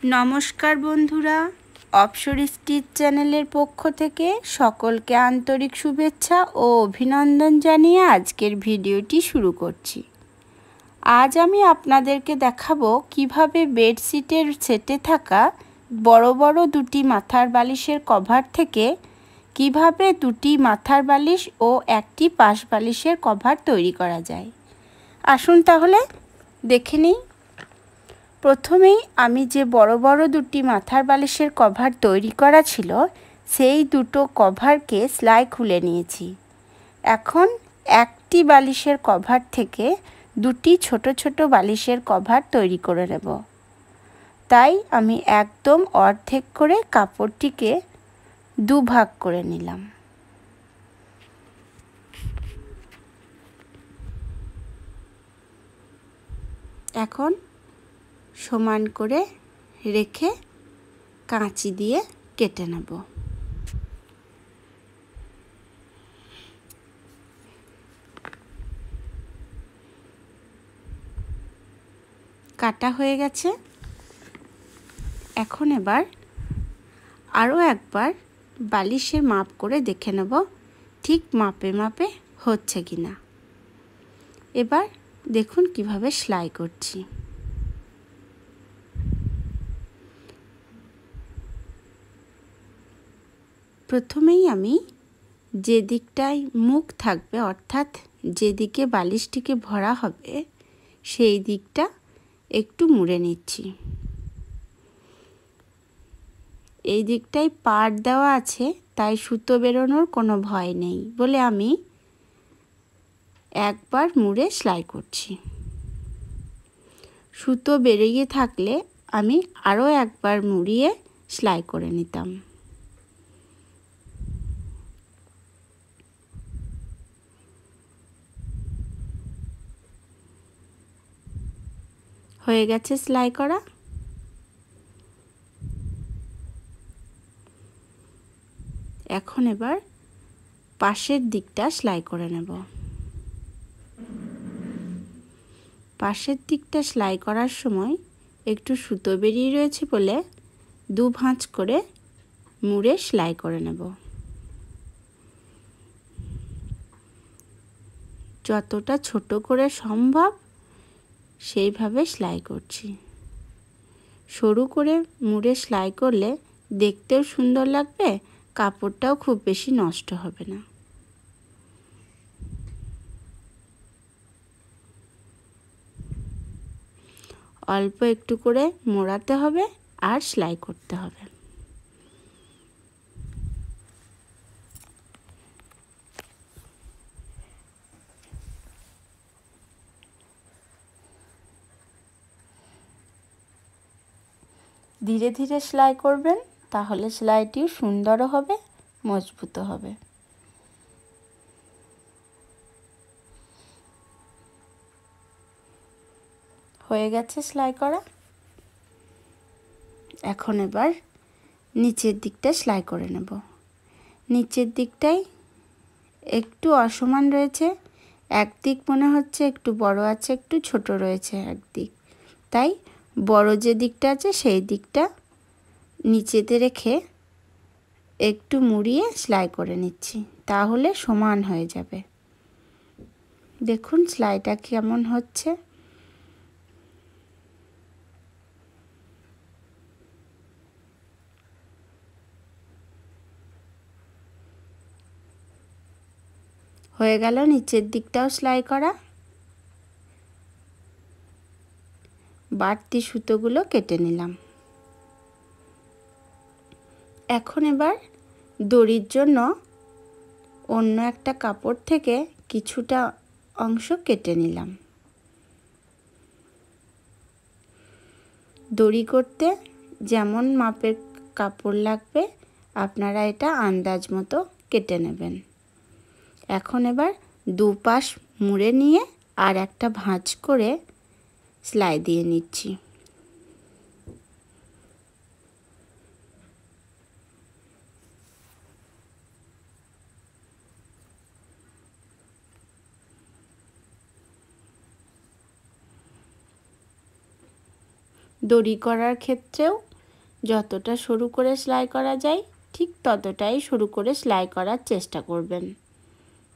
নমস্কার বন্ধুরা, অপসর স্টিচ চ্যানেলের পক্ষ থেকে সকলকে আন্তরিক শুভেচ্ছা ও অভিনন্দন জানিয়ে আজকের ভিডিওটি শুরু করছি। আজ আমি আপনাদেরকে দেখাবো কিভাবে বেডশিটের সেটে থাকা বড় বড় দুটি মাথার বালিশের কভার থেকে কিভাবে দুটি মাথার বালিশ ও একটি পাশ বালিশের কভার তৈরি করা যায়। আসুন তাহলে দেখে নিই। প্রথমেই আমি যে বড় বড় দুটি মাথার বালিশের কভার তৈরি করা ছিল সেই দুটো কভারকে সেলাই খুলে নিয়েছি। এখন একটি বালিশের কভার থেকে দুটি ছোট ছোট বালিশের কভার তৈরি করে নেব। তাই আমি একদম অর্ধেক করে কাপড়টিকে দুভাগ করে নিলাম। এখন সমান করে রেখে কাঁচি দিয়ে কেটে নেব। কাটা হয়ে গেছে। এখন এবার আরও একবার বালিশের মাপ করে দেখে নেব ঠিক মাপে মাপে হচ্ছে কিনা। এবার দেখুন কিভাবে সেলাই করছি। প্রথমেই আমি যে দিকটায় মুখ থাকবে অর্থাৎ যেদিকে বালিশটিকে ভরা হবে সেই দিকটা একটু মুড়ে নিচ্ছি। এই দিকটায় পাট দেওয়া আছে তাই সুতো বেরোনোর কোনো ভয় নেই বলে আমি একবার মুড়ে সেলাই করছি। সুতো বেরিয়ে থাকলে আমি আরও একবার মুড়িয়ে সেলাই করে নিতাম। হয়ে গেছে সেলাই করা। এখন এবার পাশের দিকটা সেলাই করে নেব। পাশের দিকটা সেলাই করার সময় একটু সুতো বেরিয়ে রয়েছে বলে দু ভাঁজ করে মুড়ে সেলাই করে নেব। যতটা ছোট করে সম্ভব সেইভাবে সেলাই করছি। সরু করে মুড়ে সেলাই করলে দেখতেও সুন্দর লাগবে, কাপড়টাও খুব বেশি নষ্ট হবে না। অল্প একটু করে মোড়াতে হবে আর সেলাই করতে হবে। ধীরে ধীরে সেলাই করবেন, তাহলে সেলাইটি সুন্দরও হবে, মজবুতও হবে। হয়ে গেছে সেলাই করা। এখন এবার নিচের দিকটা সেলাই করে নেব। নিচের দিকটাই একটু অসমান রয়েছে, একদিক মনে হচ্ছে একটু বড় আছে, একটু ছোট রয়েছে একদিক। তাই বড় যে দিকটা আছে সেই দিকটা নিচেতে রেখে একটু মুড়িয়ে সেলাই করে নিচ্ছি, তাহলে সমান হয়ে যাবে। দেখুন সেলাইটা কেমন হচ্ছে। হয়ে গেল নিচের দিকটাও সেলাই করা। বাড়তি সুতোগুলো কেটে নিলাম। এখন এবার দড়ির জন্য অন্য একটা কাপড় থেকে কিছুটা অংশ কেটে নিলাম। দড়ি করতে যেমন মাপের কাপড় লাগবে আপনারা এটা আন্দাজ মতো কেটে নেবেন। এখন এবার দুপাশ মুড়ে নিয়ে আর একটা ভাঁজ করে সেলাই দিয়ে নিচ্ছি। দড়ি করার ক্ষেত্রেও যতটা সরু করে সেলাই করা যায় ঠিক ততটাই সরু করে সেলাই করার চেষ্টা করবেন,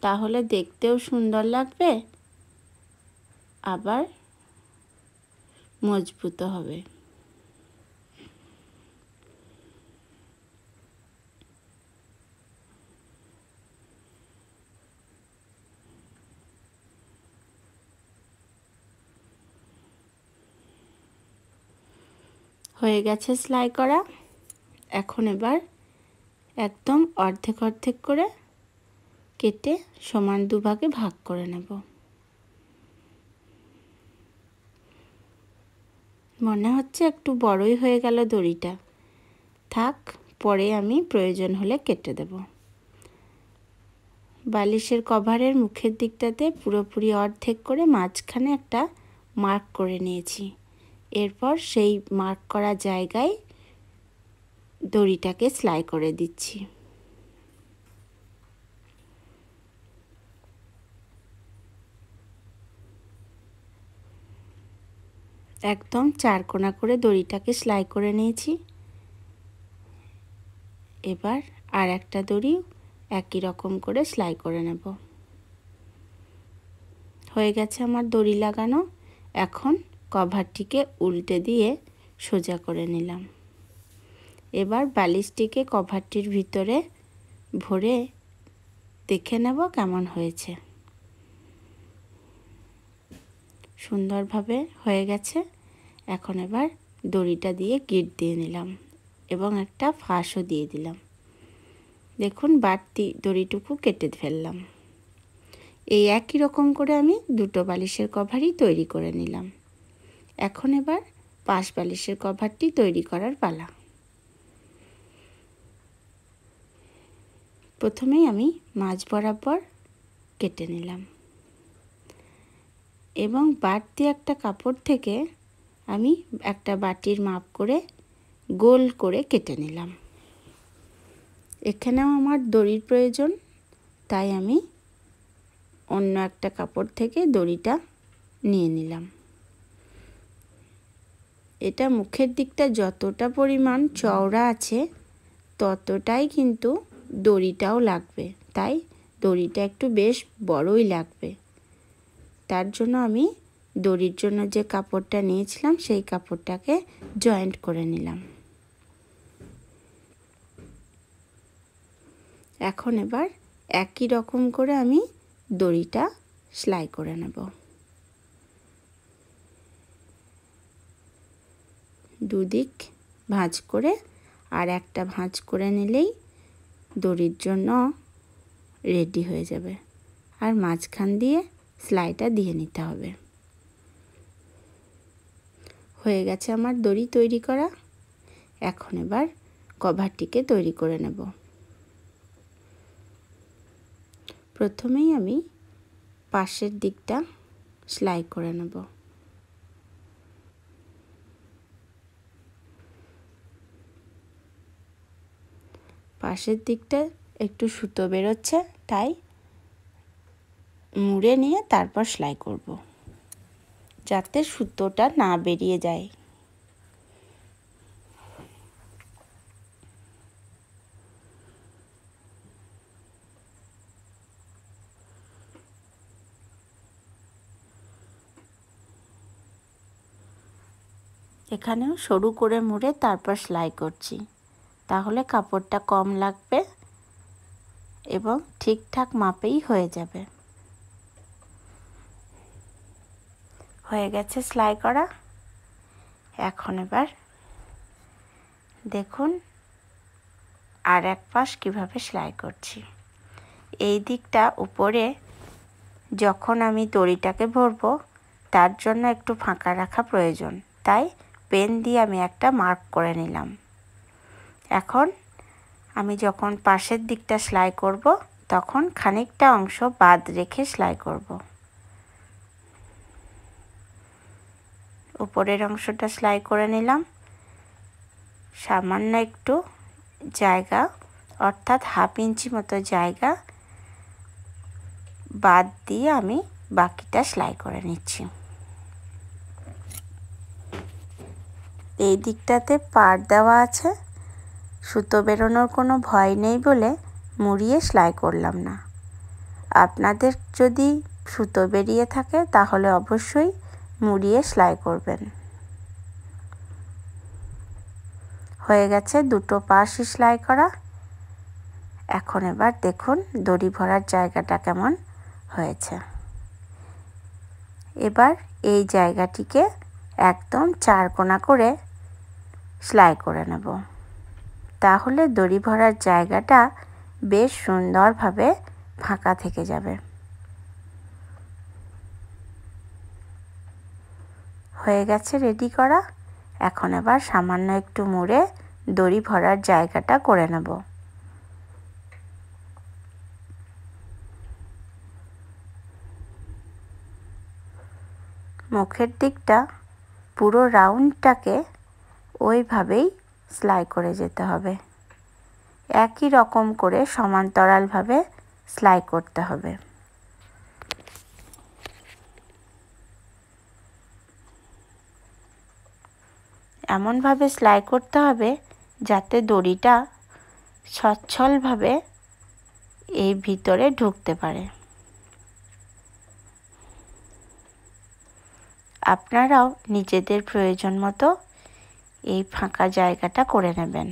তাহলে দেখতেও সুন্দর লাগবে, আবার মজবুত হবে। হয়ে গেছে সেলাই করা। এখন এবার একদম অর্ধেক অর্ধেক করে কেটে সমান দুভাগে ভাগ করে নেব। মনে হচ্ছে একটু বড়ই হয়ে গেল দড়িটা, থাক, পরে আমি প্রয়োজন হলে কেটে দেব। বালিশের কভারের মুখের দিকটাতে পুরোপুরি অর্ধেক করে মাঝখানে একটা মার্ক করে নিয়েছি। এরপর সেই মার্ক করা জায়গায় দড়িটাকে সেলাই করে দিচ্ছি। একদম 4 কোনা করে দড়িটাকে সেলাই করে নিয়েছি। এবার আর একটা দড়ি একই রকম করে সেলাই করে নেব। হয়ে গেছে আমার দড়ি লাগানো। এখন কভারটিকে উল্টে দিয়ে সোজা করে নিলাম। এবার বালিশটিকে কভারটির ভিতরে ভরে দেখে নেব কেমন হয়েছে। সুন্দরভাবে হয়ে গেছে। এখন এবার দড়িটা দিয়ে গিঁট দিয়ে নিলাম এবং একটা ফাঁসও দিয়ে দিলাম। দেখুন বাড়তি দড়িটুকু কেটে ফেললাম। এই একই রকম করে আমি দুটো বালিশের কভারই তৈরি করে নিলাম। এখন এবার পাশ বালিশের কভারটি তৈরি করার পালা। প্রথমেই আমি মাঝ বরাবর কেটে নিলাম এবং বাড়তি একটা কাপড় থেকে আমি একটা বাটির মাপ করে গোল করে কেটে নিলাম। এখানেও আমার দড়ির প্রয়োজন, তাই আমি অন্য একটা কাপড় থেকে দড়িটা নিয়ে নিলাম। এটা মুখের দিকটা যতটা পরিমাণ চওড়া আছে ততটাই কিন্তু দড়িটাও লাগবে, তাই দড়িটা একটু বেশ বড়ই লাগবে। তার জন্য আমি দড়ির জন্য যে কাপড়টা নিয়েছিলাম সেই কাপড়টাকে জয়েন্ট করে নিলাম। এখন এবার একই রকম করে আমি দড়িটা সেলাই করে নেব। দুদিক ভাঁজ করে আর একটা ভাঁজ করে নিলেই দড়ির জন্য রেডি হয়ে যাবে। আর মাঝখান দিয়ে সেলাইটা দিয়ে নিতে হবে। হয়ে গেছে আমার দড়ি তৈরি করা। এখন এবার কভারটিকে তৈরি করে নেব। প্রথমেই আমি পাশের দিকটা সেলাই করে নেব। পাশের দিকটা একটু সুতো বেরোচ্ছে, তাই মুড়ে নিয়ে তারপর সেলাই করব, যাতে সুতোটা না বেরিয়ে যায়। এখানেও সরু করে মুড়ে তারপর সেলাই করছি, তাহলে কাপড়টা কম লাগবে এবং ঠিকঠাক মাপেই হয়ে যাবে। হয়ে গেছে সেলাই করা। এখন এবার দেখুন আর এক পাশ কীভাবে সেলাই করছি। এই দিকটা উপরে যখন আমি দড়িটাকে ভরবো তার জন্য একটু ফাঁকা রাখা প্রয়োজন, তাই পেন দিয়ে আমি একটা মার্ক করে নিলাম। এখন আমি যখন পাশের দিকটা সেলাই করব তখন খানিকটা অংশ বাদ রেখে সেলাই করব। উপরের অংশটা সেলাই করে নিলাম। সামান্য একটু জায়গা অর্থাৎ হাফ ইঞ্চি মতো জায়গা বাদ দিয়ে আমি বাকিটা সেলাই করে নিচ্ছি। এই দিকটাতে পাড় দেওয়া আছে, সুতো বেরোনোর কোনো ভয় নেই বলে মুড়িয়ে সেলাই করলাম না। আপনাদের যদি সুতো বেরিয়ে থাকে তাহলে অবশ্যই মুড়িয়ে সেলাই করবেন। হয়ে গেছে দুটো পাশ সেলাই করা। এখন এবার দেখুন দড়ি ভরার জায়গাটা কেমন হয়েছে। এবার এই জায়গাটিকে একদম 4 কোনা করে সেলাই করে নেব। তাহলে দড়ি ভরার জায়গাটা বেশ সুন্দরভাবে ফাঁকা থেকে যাবে। হয়ে গেছে রেডি করা। এখন এবার সামান্য একটু মুড়ে দড়ি ভরার জায়গাটা করে নেব। মুখের দিকটা পুরো রাউন্ডটাকে ওইভাবেই সেলাই করে যেতে হবে। একই রকম করে সমান্তরালভাবে সেলাই করতে হবে। এমনভাবে সেলাই করতে হবে যাতে দড়িটা সচ্ছলভাবে এই ভিতরে ঢুকতে পারে। আপনারাও নিজেদের প্রয়োজন মতো এই ফাঁকা জায়গাটা করে নেবেন।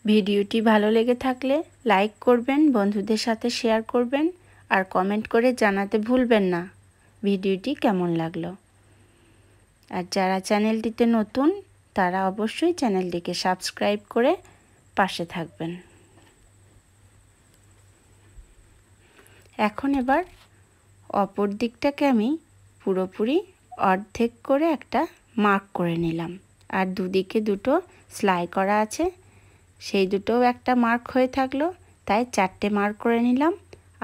ভিডিওটি ভালো লেগে থাকলে লাইক করবেন, বন্ধুদের সাথে শেয়ার করবেন আর কমেন্ট করে জানাতে ভুলবেন না ভিডিওটি কেমন লাগলো। আর যারা চ্যানেলটিতে নতুন তারা অবশ্যই চ্যানেলটিকে সাবস্ক্রাইব করে পাশে থাকবেন। এখন এবার অপর দিকটাকে আমি পুরোপুরি অর্ধেক করে একটা মার্ক করে নিলাম। আর দুদিকে দুটো সেলাই করা আছে, সেই দুটোও একটা মার্ক হয়ে থাকলো, তাই 4টে মার্ক করে নিলাম।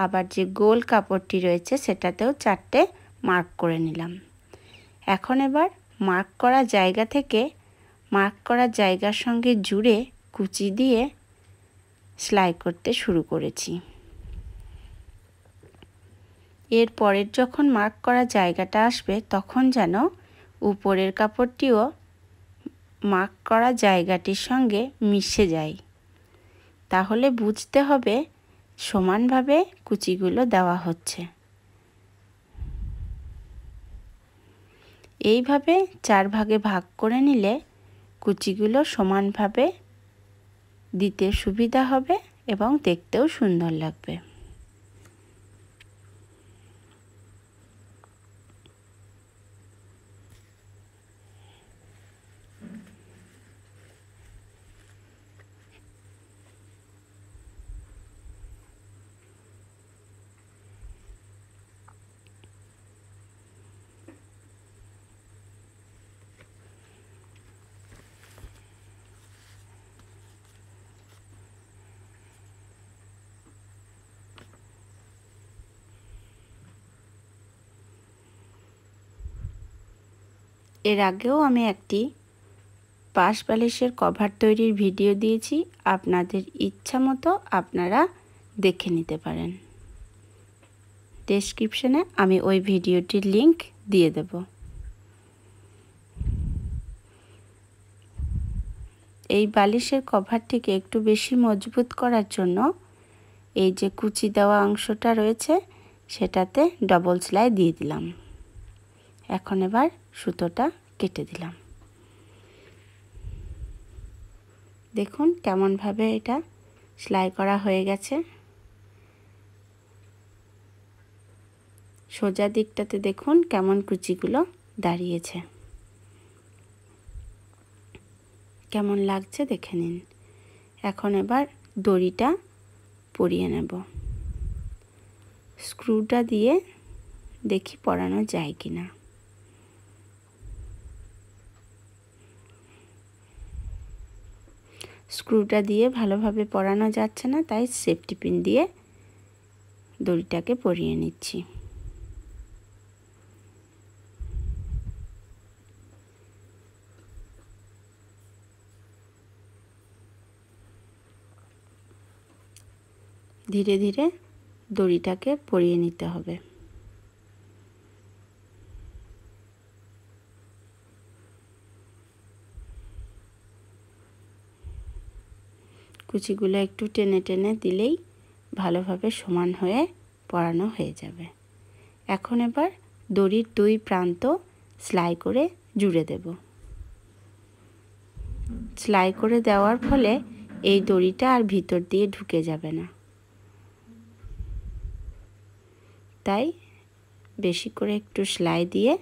আবার যে গোল কাপড়টি রয়েছে সেটাতেও 4টে মার্ক করে নিলাম। এখন এবার মার্ক করা জায়গা থেকে মার্ক করা জায়গার সঙ্গে জুড়ে কুচি দিয়ে সেলাই করতে শুরু করেছি। এর পরের যখন মার্ক করা জায়গাটা আসবে তখন যেন উপরের কাপড়টিও মার্ক করা জায়গাটির সঙ্গে মিশে যায়। তাহলে বুঝতে হবে সমানভাবে কুচিগুলো দেওয়া হচ্ছে। এইভাবে 4 ভাগে ভাগ করে নিলে কুচিগুলো সমানভাবে দিতে সুবিধা হবে এবং দেখতেও সুন্দর লাগবে। এর আগেও আমি একটি পাশ বালিশের কভার তৈরির ভিডিও দিয়েছি, আপনাদের ইচ্ছা মতো আপনারা দেখে নিতে পারেন। ডেসক্রিপশনে আমি ওই ভিডিওটির লিংক দিয়ে দেব। এই বালিশের কভারটিকে একটু বেশি মজবুত করার জন্য এই যে কুচি দেওয়া অংশটা রয়েছে সেটাতে ডবল সেলাই দিয়ে দিলাম। এখন এবার সুতোটা কেটে দিলাম। দেখুন কেমনভাবে এটা সেলাই করা হয়ে গেছে। সোজা দিকটাতে দেখুন কেমন কুচিগুলো দাঁড়িয়েছে। কেমন লাগছে দেখে নিন। এখন এবার দড়িটা পরিয়ে নেব। স্ক্রুটা দিয়ে দেখি পরানো যায় কিনা। স্ক্রুটা দিয়ে ভালোভাবে পরানো যাচ্ছে না, তাই সেফটি পিন দিয়ে দড়িটাকে পরিয়ে নিচ্ছি। ধীরে ধীরে দড়িটাকে পরিয়ে নিতে হবে। কুচিগুলো একটু টেনে টেনে দিলেই ভালোভাবে সমান হয়ে পরানো হয়ে যাবে। এখন এবার দড়ির দুই প্রান্ত সেলাই করে জুড়ে দেব। সেলাই করে দেওয়ার ফলে এই দড়িটা আর ভিতর দিয়ে ঢুকে যাবে না, তাই বেশি করে একটু সেলাই দিয়ে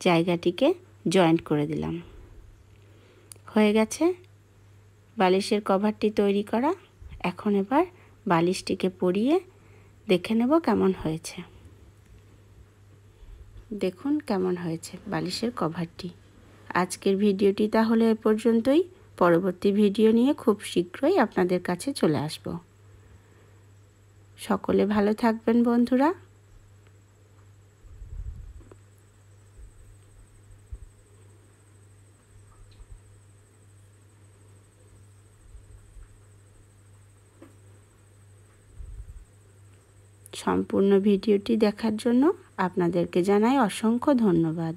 জায়গাটিকে জয়েন্ট করে দিলাম। হয়ে গেছে বালিশের কভারটি তৈরি করা। এখন এবার বালিশটিকে পরিয়ে দেখে নেব কেমন হয়েছে। দেখুন কেমন হয়েছে বালিশের কভারটি। আজকের ভিডিওটি তাহলে এ পর্যন্তই। পরবর্তী ভিডিও নিয়ে খুব শীঘ্রই আপনাদের কাছে চলে আসব। সকলে ভালো থাকবেন বন্ধুরা। সম্পূর্ণ ভিডিওটি দেখার জন্য আপনাদেরকে জানাই অসংখ্য ধন্যবাদ।